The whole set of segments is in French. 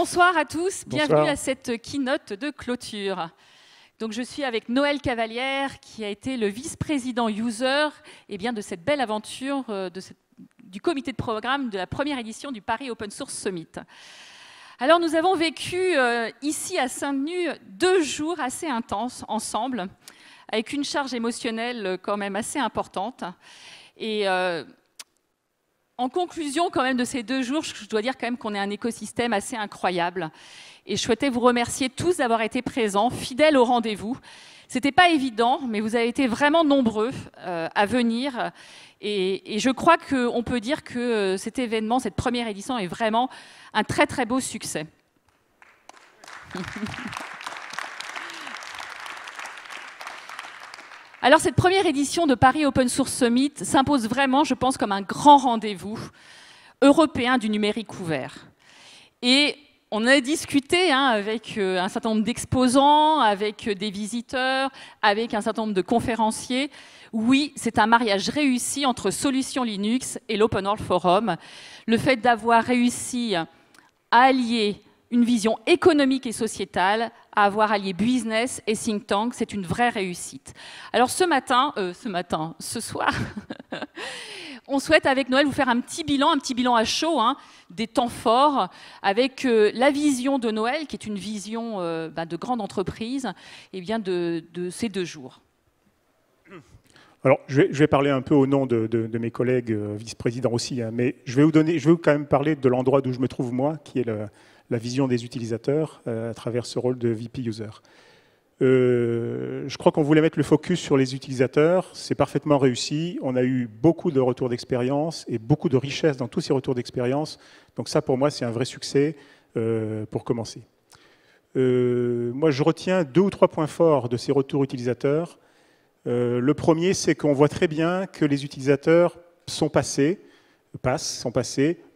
Bonsoir à tous, Bonsoir. bienvenue à cette keynote de clôture. Donc je suis avec Noël Cavalière qui a été le vice-président user de cette belle aventure du comité de programme de la première édition du Paris Open Source Summit. Alors nous avons vécu ici à Saint-Denis 2 jours assez intenses ensemble, avec une charge émotionnelle quand même assez importante. Et en conclusion quand même de ces 2 jours, je dois dire quand même qu'on est un écosystème assez incroyable. Et je souhaitais vous remercier tous d'avoir été présents, fidèles au rendez-vous. C'était pas évident, mais vous avez été vraiment nombreux à venir. Et je crois qu'on peut dire que cet événement, cette première édition, est vraiment un très très beau succès. Alors cette première édition de Paris Open Source Summit s'impose vraiment, je pense, comme un grand rendez-vous européen du numérique ouvert. Et on a discuté avec un certain nombre d'exposants, avec des visiteurs, avec un certain nombre de conférenciers. Oui, c'est un mariage réussi entre Solutions Linux et l'Open World Forum. Le fait d'avoir réussi à allier une vision économique et sociétale, à avoir allié business et think tank, c'est une vraie réussite. Alors ce soir, on souhaite avec Noël vous faire un petit bilan à chaud, des temps forts, avec la vision de Noël, qui est une vision de grande entreprise, de ces 2 jours. Alors, je vais parler un peu au nom de mes collègues vice-présidents aussi, mais je vais quand même parler de l'endroit d'où je me trouve moi, qui est la vision des utilisateurs à travers ce rôle de VP User. Je crois qu'on voulait mettre le focus sur les utilisateurs, c'est parfaitement réussi. On a eu beaucoup de retours d'expérience et beaucoup de richesse dans tous ces retours d'expérience. Donc ça, pour moi, c'est un vrai succès pour commencer. Moi, je retiens 2 ou 3 points forts de ces retours utilisateurs. Le premier, c'est qu'on voit très bien que les utilisateurs sont passés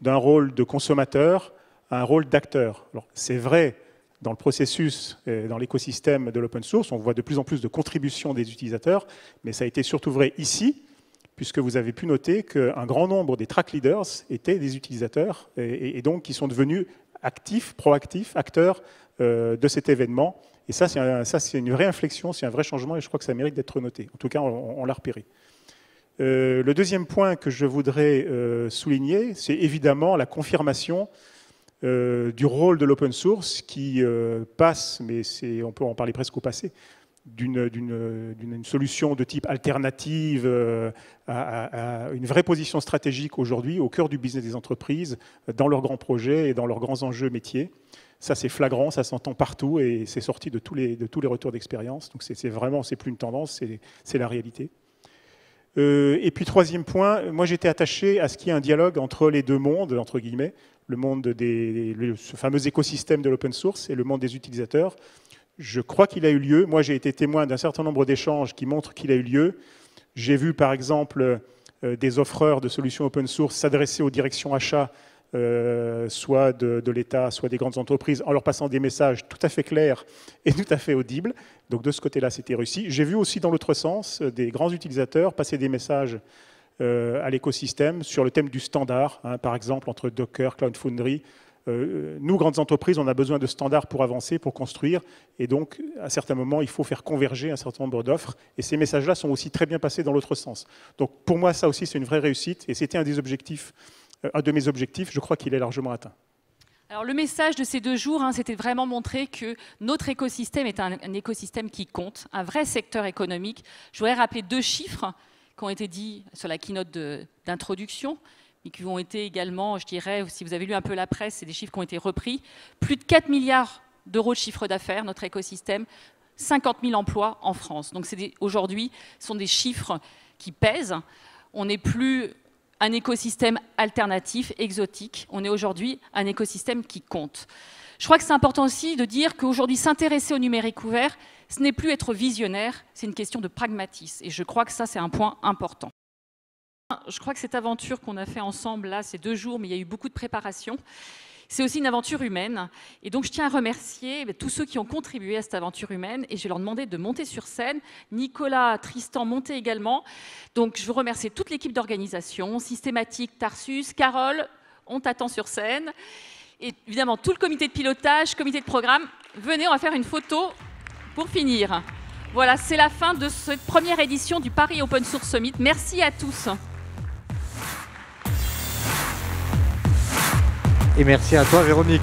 d'un rôle de consommateur à un rôle d'acteur. C'est vrai dans le processus, dans l'écosystème de l'open source, on voit de plus en plus de contributions des utilisateurs, mais ça a été surtout vrai ici, puisque vous avez pu noter qu'un grand nombre des track leaders étaient des utilisateurs, et donc qui sont devenus actifs, proactifs, acteurs de cet événement. Et ça, c'est une vraie inflexion, c'est un vrai changement, et je crois que ça mérite d'être noté. En tout cas, on l'a repéré. Le deuxième point que je voudrais souligner, c'est évidemment la confirmation du rôle de l'open source qui passe, mais on peut en parler presque au passé, d'une solution de type alternative à une vraie position stratégique aujourd'hui au cœur du business des entreprises, dans leurs grands projets et dans leurs grands enjeux métiers. Ça, c'est flagrant, ça s'entend partout et c'est sorti de tous les retours d'expérience. Donc, c'est plus une tendance, c'est la réalité. Et puis, troisième point, moi, j'étais attaché à ce qu'il y ait un dialogue entre les 2 mondes, entre guillemets, le monde ce fameux écosystème de l'open source et le monde des utilisateurs. Je crois qu'il a eu lieu. Moi, j'ai été témoin d'un certain nombre d'échanges qui montrent qu'il a eu lieu. J'ai vu, par exemple, des offreurs de solutions open source s'adresser aux directions achats, soit de l'État, soit des grandes entreprises, en leur passant des messages tout à fait clairs et tout à fait audibles. Donc de ce côté-là, c'était réussi. J'ai vu aussi dans l'autre sens des grands utilisateurs passer des messages à l'écosystème sur le thème du standard, par exemple entre Docker, Cloud Foundry. Nous, grandes entreprises, on a besoin de standards pour avancer, pour construire, et donc à certains moments, il faut faire converger un certain nombre d'offres, et ces messages-là sont aussi très bien passés dans l'autre sens. Donc pour moi, ça aussi, c'est une vraie réussite, et c'était un de mes objectifs, je crois qu'il est largement atteint. Alors le message de ces 2 jours, c'était vraiment montrer que notre écosystème est un écosystème qui compte, un vrai secteur économique. Je voudrais rappeler 2 chiffres qui ont été dits sur la keynote d'introduction, mais qui ont été également, je dirais, si vous avez lu un peu la presse, c'est des chiffres qui ont été repris. Plus de 4 milliards d'euros de chiffre d'affaires, notre écosystème, 50 000 emplois en France. Donc aujourd'hui, ce sont des chiffres qui pèsent. On n'est plus un écosystème alternatif, exotique. On est aujourd'hui un écosystème qui compte. Je crois que c'est important aussi de dire qu'aujourd'hui, s'intéresser au numérique ouvert, ce n'est plus être visionnaire, c'est une question de pragmatisme. Et je crois que ça, c'est un point important. Je crois que cette aventure qu'on a fait ensemble, là, ces 2 jours, mais il y a eu beaucoup de préparation, c'est aussi une aventure humaine. Et donc, je tiens à remercier tous ceux qui ont contribué à cette aventure humaine. Et je vais leur demander de monter sur scène. Nicolas, Tristan, montez également. Donc, je veux remercier toute l'équipe d'organisation, Systématique, Tarsus, Carole, on t'attend sur scène. Et évidemment, tout le comité de pilotage, comité de programme, venez, on va faire une photo pour finir. Voilà, c'est la fin de cette première édition du Paris Open Source Summit. Merci à tous. Et merci à toi, Véronique.